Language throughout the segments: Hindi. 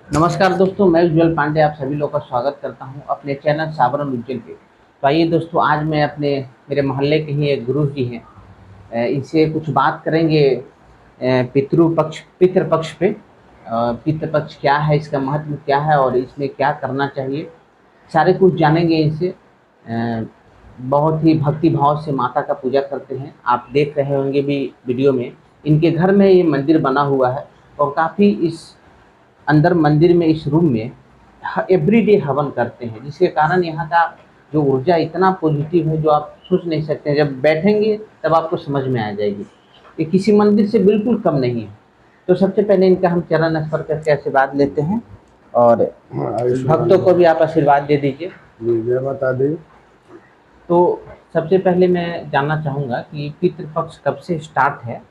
नमस्कार दोस्तों, मैं उज्ज्वल पांडे आप सभी लोगों का स्वागत करता हूं अपने चैनल सावरण उज्जवल पे। तो आइए दोस्तों, आज मैं अपने मेरे मोहल्ले के ही एक गुरु जी हैं, इनसे कुछ बात करेंगे पितृपक्ष पे। पितृपक्ष क्या है, इसका महत्व क्या है और इसमें क्या करना चाहिए, सारे कुछ जानेंगे इनसे। बहुत ही भक्ति भाव से माता का पूजा करते हैं, आप देख रहे होंगे भी वीडियो में। इनके घर में ये मंदिर बना हुआ है और काफ़ी इस अंदर मंदिर में इस रूम में एवरीडे हवन करते हैं, जिसके कारण यहाँ का जो ऊर्जा इतना पॉजिटिव है जो आप सोच नहीं सकते हैं। जब बैठेंगे तब आपको समझ में आ जाएगी। ये किसी मंदिर से बिल्कुल कम नहीं है। तो सबसे पहले इनका हम चरण स्पर्श करके आशीर्वाद लेते हैं और भक्तों को भी आप आशीर्वाद दे दीजिए। जय माता दी। तो सबसे पहले मैं जानना चाहूँगा कि पितृपक्ष कब से स्टार्ट है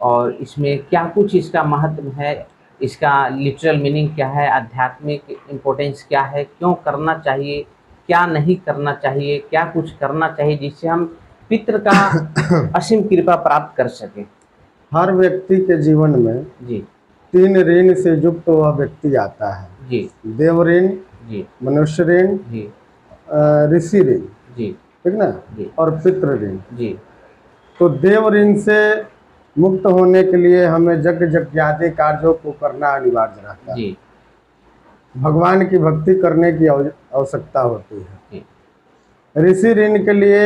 और इसमें क्या कुछ इसका महत्व है, इसका लिटरल मीनिंग क्या है, आध्यात्मिक इम्पोर्टेंस क्या है, क्यों करना चाहिए, क्या नहीं करना चाहिए, क्या कुछ करना चाहिए जिससे हम पितृ का असीम कृपा प्राप्त कर सकें। हर व्यक्ति के जीवन में जी 3 ऋण से युक्त वह व्यक्ति आता है। जी देव ऋण, जी मनुष्य ऋण, जी ऋषि ऋण, जी ठीक ना, जी और पितृ ऋण। जी तो देव ऋण से मुक्त होने के लिए हमें यज्ञ आदि कार्यों को करना अनिवार्य रहता है। जी भगवान की भक्ति करने की आवश्यकता होती है। जी ऋषि ऋण के लिए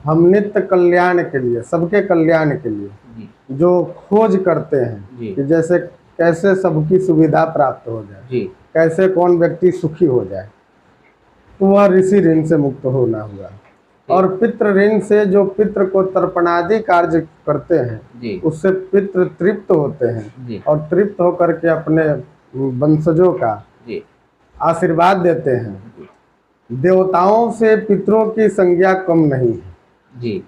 हम नित्य कल्याण के लिए, सबके कल्याण के लिए जी जो खोज करते हैं जी कि जैसे कैसे सबकी सुविधा प्राप्त हो जाए, जी कैसे कौन व्यक्ति सुखी हो जाए, तो वह ऋषि ऋण से मुक्त होना हुआ। और पितृ ऋण से जो पितृ को तर्पणादि कार्य करते हैं जी उससे पितृ तृप्त होते हैं जी और तृप्त होकर के अपने वंशजों का जी आशीर्वाद देते हैं। जी देवताओं से पितरों की संज्ञा कम नहीं है। जी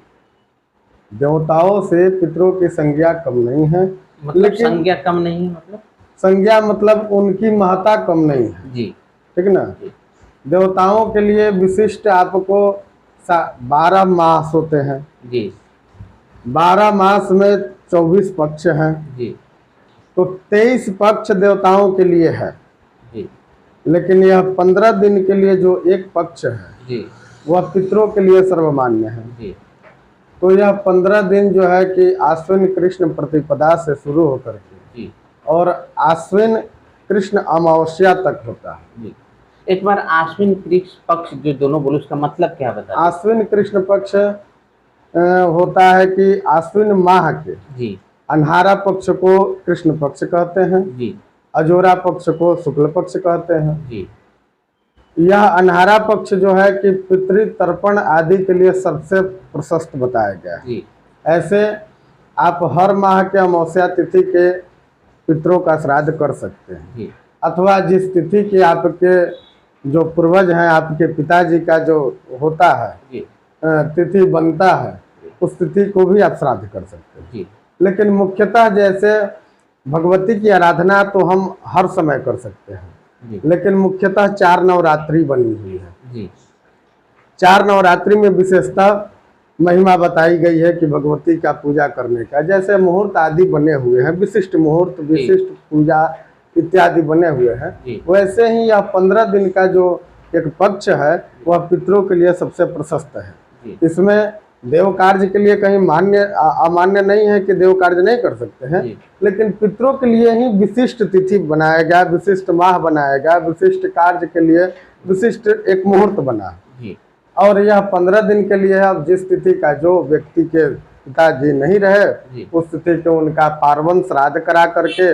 देवताओं से पितरों की संज्ञा कम नहीं है। मतलब लेकिन संज्ञा कम नहीं, मतलब संज्ञा मतलब उनकी महत्ता कम नहीं है, जी ठीक ना। जी देवताओं के लिए विशिष्ट आपको 12 मास होते हैं। जी 12 मास में 24 पक्ष हैं, जी तो 23 पक्ष देवताओं के लिए है। जी लेकिन यह 15 दिन के लिए जो एक पक्ष है जी वह पितरों के लिए सर्वमान्य है। जी तो यह 15 दिन जो है कि आश्विन कृष्ण प्रतिपदा से शुरू होकर के जी और आश्विन कृष्ण अमावस्या तक होता है। जी एक बार आश्विन कृष्ण पक्ष जो दोनों बोलो, उसका मतलब क्या बता आश्विन कृष्ण पक्ष होता है कि आश्विन माह के जी अन्हारा पक्ष को कृष्ण पक्ष कहते हैं, जी अजोरा पक्ष को शुक्ल पक्ष कहते हैं। जी यह अन्हारा पक्ष जो है कि पितृ तर्पण आदि के लिए सबसे प्रशस्त बताया गया है। जी ऐसे आप हर माह के अमावस्या तिथि के पितरों का श्राद्ध कर सकते हैं, जी अथवा जिस तिथि के आपके जो पूर्वज हैं, आपके पिताजी का जो होता है जी तिथि बनता है, उस तिथि को भी आप श्राद्ध कर सकते हैं। जी लेकिन मुख्यतः जैसे भगवती की आराधना तो हम हर समय कर सकते हैं, जी लेकिन मुख्यतः 4 नवरात्रि बनी हुई है। जी 4 नवरात्रि में विशेषता महिमा बताई गई है कि भगवती का पूजा करने का, जैसे मुहूर्त आदि बने हुए हैं, विशिष्ट मुहूर्त, विशिष्ट पूजा इत्यादि बने हुए हैं, वैसे ही यह 15 दिन का जो एक पक्ष है वह पितरों के लिए सबसे प्रशस्त है। इसमें देव कार्य के लिए कहीं मान्य अमान्य नहीं है कि देव कार्य नहीं कर सकते हैं, लेकिन पितरों के लिए ही विशिष्ट तिथि बनाया गया, विशिष्ट माह बनाया गया, विशिष्ट कार्य के लिए विशिष्ट एक मुहूर्त बना। और यह 15 दिन के लिए है। अब जिस तिथि का जो व्यक्ति के पिताजी नहीं रहे उस तिथि को उनका पार्वन श्राद्ध करा करके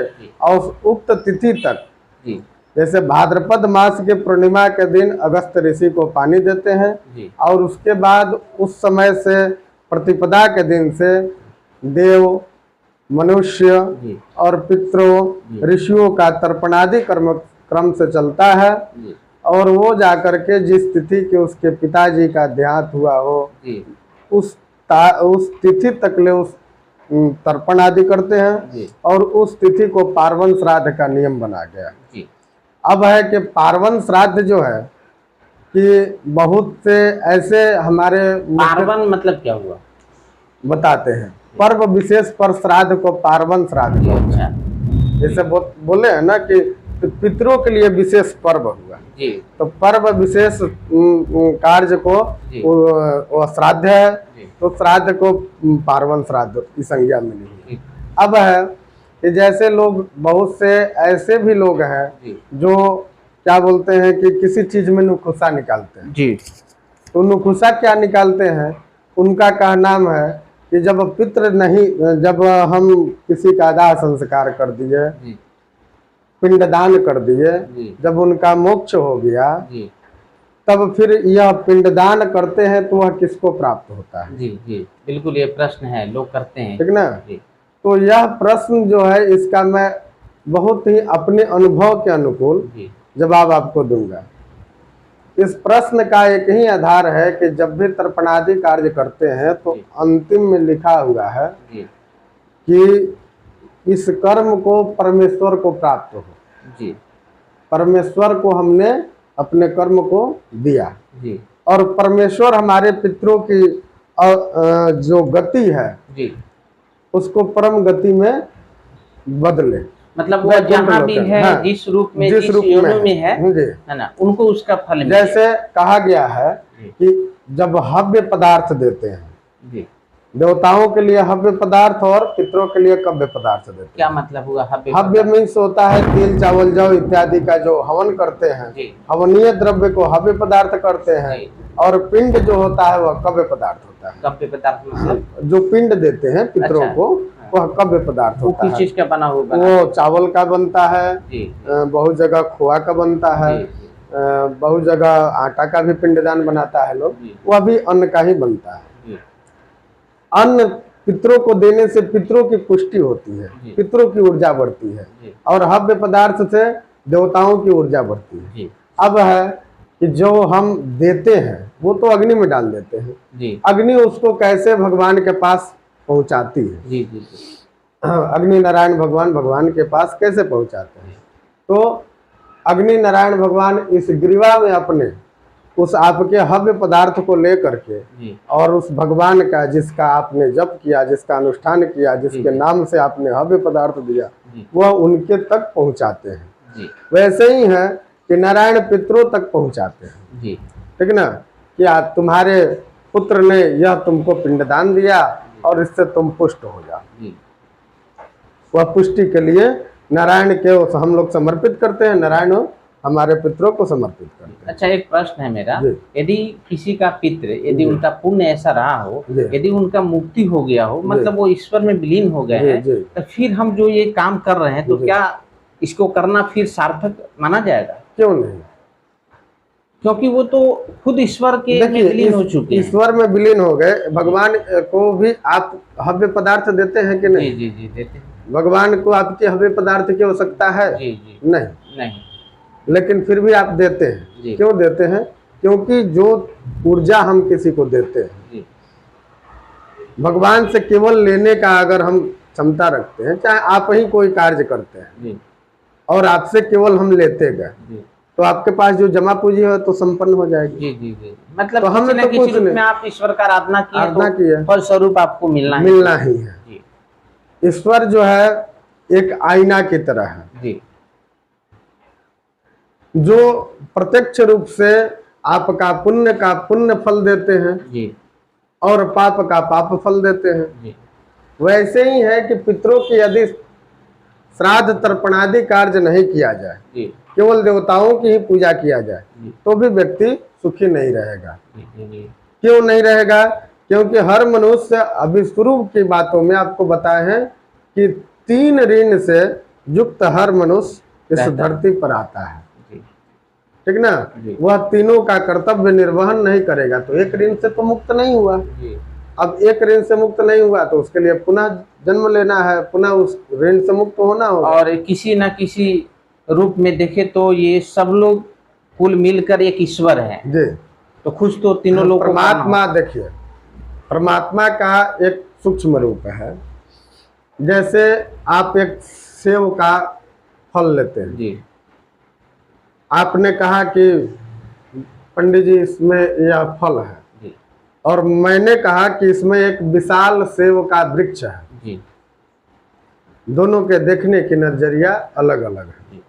और उक्त तिथि तक, जैसे भाद्रपद मास के पूर्णिमा के दिन अगस्त ऋषि को पानी देते हैं और उसके बाद उस समय से प्रतिपदा के दिन से देव, मनुष्य और पितरों, ऋषियों का तर्पणादि क्रम से चलता है। और वो जाकर के जिस तिथि के उसके पिताजी का देहांत हुआ हो उस तिथि तक ले उस तर्पण आदि करते हैं और उस तिथि को पार्वन श्राद्ध का नियम बना गया। अब है कि पार्वन श्राद्ध जो है कि बहुत से ऐसे हमारे पार्वन मतलब क्या हुआ बताते हैं, पर्व विशेष पर श्राद्ध को पार्वन श्राद्ध। अच्छा, जैसे बोले हैं ना कि पितरों के लिए विशेष पर्व हुआ जी तो पर्व विशेष कार्य को जी वो श्राद्ध है जी तो श्राद्ध को पार्वन श्राद्ध की संज्ञा मिली हुई। जी अब है कि जैसे लोग बहुत से ऐसे भी लोग हैं जी जो क्या बोलते हैं कि किसी चीज में नुकुसा निकालते हैं। जी तो नुकुसा क्या निकालते हैं, उनका कहना है कि जब पितृ नहीं, जब हम किसी का दाह संस्कार कर दिए, जी पिंडदान कर दिए, जी जब उनका मोक्ष हो गया जी तब फिर यह पिंडदान करते हैं तो वह किसको प्राप्त होता है। जी जी बिल्कुल, ये प्रश्न है, लोग करते हैं। ठीक ना। जी तो यह प्रश्न जो है इसका मैं बहुत ही अपने अनुभव के अनुकूल जी जवाब आपको दूंगा। इस प्रश्न का एक ही आधार है कि जब भी तर्पणादि कार्य करते हैं तो जी। अंतिम में लिखा हुआ है जी कि इस कर्म को परमेश्वर को प्राप्त हो। जी परमेश्वर को हमने अपने कर्म को दिया जी और परमेश्वर हमारे पितरों की जो गति है जी उसको परम गति में बदले। मतलब वो वैकुंठ जहाँ भी लोकन, है, हाँ, जिस रूप में, जिस जिस रूप योनि में है जी। ना, उनको उसका फल मिले। जैसे कहा गया है कि जब हव्य पदार्थ देते हैं, जी देवताओं के लिए हव्य पदार्थ और पितरों के लिए कव्य पदार्थ देते हैं। क्या मतलब हुआ हव्य? हव्य मीन्स होता है तेल चावल जौ इत्यादि का जो हवन करते हैं, जी हवनीय द्रव्य को हव्य पदार्थ करते हैं जी। और पिंड जो होता है वह कव्य पदार्थ होता है। कव्य पदार्थ मतलब जो पिंड देते हैं पितरों अच्छा। को वह कव्य पदार्थ वो होता किस है। चीज का बना हुआ? वो चावल का बनता है, जी बहुत जगह खोआ का बनता है, जी जी बहुत जगह आटा का भी पिंडदान बनाता है लोग, जी। वह भी अन्न का ही बनता है। जी अन्न पितरों को देने से पितरों की पुष्टि होती है, जी। पितरों की ऊर्जा बढ़ती है जी और हव्य पदार्थ से देवताओं की ऊर्जा बढ़ती है। जी अब है कि जो हम देते हैं वो तो अग्नि में डाल देते हैं, जी अग्नि उसको कैसे भगवान के पास पहुंचाती है। जी जी जी अग्नि नारायण भगवान भगवान के पास कैसे पहुंचाते हैं, तो अग्नि नारायण भगवान इस ग्रीवा में अपने उस आपके हव्य पदार्थ को लेकर के जी और उस भगवान का जिसका आपने जप किया, जिसका अनुष्ठान किया, जिसके जी। नाम से आपने हव्य पदार्थ दिया, जी वह उनके तक पहुंचाते हैं। जी वैसे ही है कि नारायण पितरों तक पहुंचाते हैं। जी ठीक ना, कि तुम्हारे पुत्र ने यह तुमको पिंडदान दिया और इससे तुम पुष्ट हो जाओ। जी वह पुष्टि के लिए नारायण के हम लोग समर्पित करते हैं, नारायण हमारे पितरों को समर्पित करते हैं। अच्छा, एक प्रश्न है मेरा, जी। यदि किसी का पितृ, यदि जी। उनका पुण्य ऐसा रहा हो, जी। यदि उनका मुक्ति हो गया हो, जी। मतलब वो ईश्वर में विलीन हो गए जी, हैं, जी। तो फिर हम जो ये काम कर रहे हैं तो जी। क्या इसको करना फिर सार्थक माना जाएगा? क्यों नहीं, क्योंकि वो तो खुद ईश्वर के में विलीन हो चुके हैं। ईश्वर में विलीन हो गए। भगवान को भी आप हव्य पदार्थ देते हैं कि जी नहीं? जी जी देते हैं। भगवान को आपके हव्य पदार्थ की आवश्यकता है? जी जी नहीं, नहीं। लेकिन फिर भी आप देते हैं। जी। क्यों देते हैं? क्योंकि जो ऊर्जा हम किसी को देते हैं, जी भगवान से केवल लेने का अगर हम क्षमता रखते हैं, चाहे आप ही कोई कार्य करते हैं जी और आपसे केवल हम लेते गए, जी तो आपके पास जो जमा पूंजी है तो संपन्न हो जाएगी। जी जी जी मतलब तो हमें किसी न तो किसी कुछ रूप नहीं। में आप ईश्वर का आराधना किए आराधना तो किए। फल स्वरूप आपको मिलना है। ही है। जी ईश्वर जो है एक आईना की तरह है, जी जो प्रत्यक्ष रूप से आपका पुण्य का पुण्य फल देते हैं जी और पाप का पाप फल देते हैं। जी वैसे ही है कि पितरों की यदि श्राद्ध तर्पणादि कार्य नहीं किया जाए, जी केवल देवताओं की ही पूजा किया जाए, जी तो भी व्यक्ति सुखी नहीं रहेगा। जी जी जी क्यों नहीं रहेगा? क्योंकि हर मनुष्य, अभी शुरू की बातों में आपको बताए हैं कि 3 ऋण से युक्त हर मनुष्य इस धरती पर आता है। जी ठीक ना, जी। वह तीनों का कर्तव्य निर्वहन नहीं करेगा तो एक ऋण से तो मुक्त नहीं हुआ। जी अब एक ऋण से मुक्त नहीं हुआ तो उसके लिए पुनः जन्म लेना है, पुनः उस ऋण से मुक्त होना होगा। और किसी न किसी रूप में देखे तो ये सब लोग कुल मिलकर एक ईश्वर है। जी, तो खुश तो तीनों लोग को करना परमात्मा, देखिए परमात्मा का एक सूक्ष्म रूप है। जैसे आप एक सेव का फल लेते हैं, जी आपने कहा कि पंडित जी इसमें यह फल है, जी और मैंने कहा कि इसमें एक विशाल सेव का वृक्ष है। जी दोनों के देखने की नजरिया अलग अलग है। जी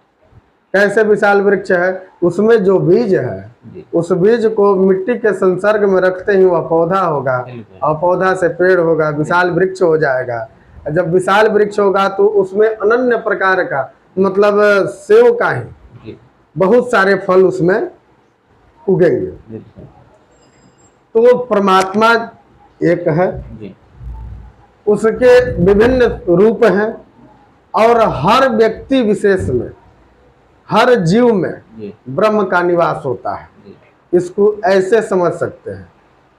कैसे विशाल वृक्ष है, उसमें जो बीज है जी उस बीज को मिट्टी के संसर्ग में रखते ही वह पौधा होगा, बिल्कुल। और पौधा से पेड़ होगा, विशाल वृक्ष हो जाएगा। जब विशाल वृक्ष होगा तो उसमें अनन्य प्रकार का, मतलब सेव का ही जी बहुत सारे फल उसमें उगेंगे। बिल्कुल। तो परमात्मा एक है, जी उसके विभिन्न रूप हैं, और हर व्यक्ति विशेष में, हर जीव में जी ब्रह्म का निवास होता है। जी इसको ऐसे समझ सकते हैं,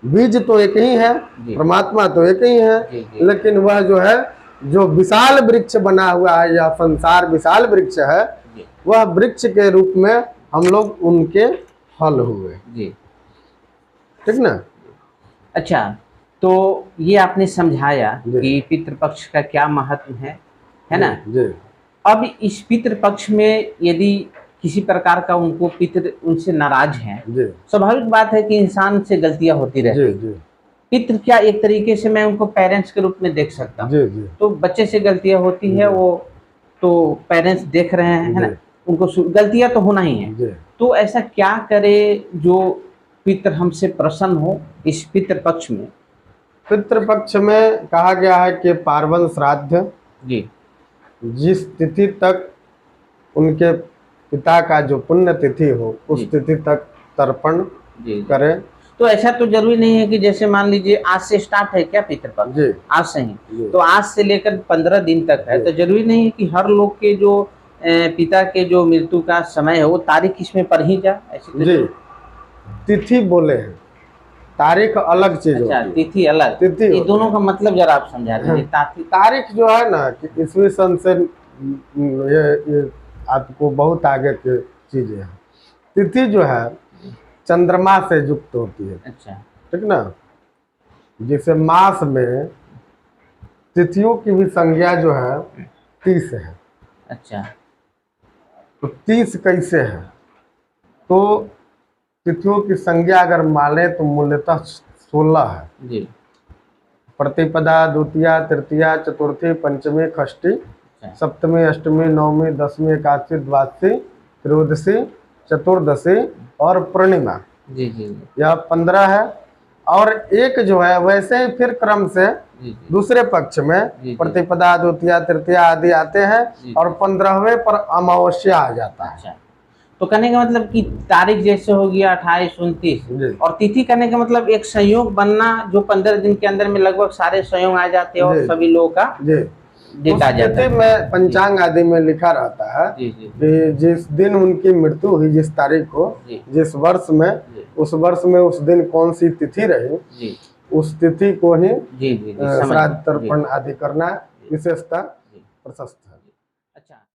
बीज तो एक ही है, जी परमात्मा तो एक ही है, जी जी लेकिन वह जो है, जो विशाल वृक्ष बना हुआ है या संसार विशाल वृक्ष है, जी वह वृक्ष के रूप में हम लोग उनके फल हुए। जी। ठीक ना? अच्छा, तो ये आपने समझाया जी। कि पितृपक्ष का क्या महत्व है ना। जी अब इस पितृपक्ष में यदि किसी प्रकार का उनको पितृ उनसे नाराज हैं, जी स्वाभाविक बात है कि इंसान से गलतियां होती रहती जी हैं। जी पितृ क्या, एक तरीके से मैं उनको पेरेंट्स के रूप में देख सकता हूँ। जी जी तो बच्चे से गलतियां होती है, जी। वो तो पेरेंट्स देख रहे हैं, है ना, जी उनको गलतियां तो होना ही है। जी। तो ऐसा क्या करे जो पितृ हमसे प्रसन्न हो इस पितृपक्ष में। पितृपक्ष में कहा गया है कि पार्वन श्राद्ध, जी जिस तिथि तक उनके पिता का जो पुण्य तिथि हो उस जी। तिथि तक तर्पण जी करें। तो ऐसा तो जरूरी नहीं है कि जैसे मान लीजिए आज से स्टार्ट है क्या पितृपक्ष, जी आज से ही, जी तो आज से लेकर 15 दिन तक है, जी। तो जरूरी नहीं है कि हर लोग के जो पिता के जो मृत्यु का समय है वो तारीख इसमें पर ही जाए, ऐसे तो जी। तिथि बोले हैं, तारीख अलग चीज अच्छा, होती है। तिथि अलग, तिथि ये होती दोनों है। का मतलब जरा आप समझा दीजिए। तारीख जो है ना कि ईस्वी सन से ये आपको बहुत आगे की चीजें हैं। तिथि जो है चंद्रमा से युक्त होती है। अच्छा ठीक ना? जैसे मास में तिथियों की भी संज्ञा जो है 30 है। अच्छा तो 30 कैसे है? तो तिथियों की संज्ञा अगर माने तो मूलतः 16 है। जी प्रतिपदा, द्वितीया, तृतीया, चतुर्थी, पंचमी, षष्ठी, अच्छा सप्तमी, अष्टमी, नवमी, दसवीं, एकादशी, द्वादशी, त्रयोदशी, चतुर्दशी और पूर्णिमा, जी जी जी यह 15 है। और एक जो है वैसे ही फिर क्रम से जी जी दूसरे पक्ष जी, में जी। प्रतिपदा, द्वितीया, तृतीया आदि आते हैं, जी। और 15वें पर अमावस्या आ जाता है। अच्छा, तो कहने का मतलब कि तारीख जैसे हो गया 28, 29, जी और तिथि करने का मतलब एक संयोग बनना जो 15 दिन के अंदर में लगभग सारे संयोग आ जाते हैं और जी। सभी लोगों का जी। डेट आ जाता तिथि है। में पंचांग आदि में लिखा रहता है जी जी कि जिस दिन उनकी मृत्यु हुई, जिस तारीख को, जी जिस वर्ष में, जी उस वर्ष में उस दिन कौन सी तिथि रही, जी उस तिथि को ही जी जी जी समझ श्राद्ध गए। तर्पण आदि करना जी। विशेषता जी। प्रशस्त है।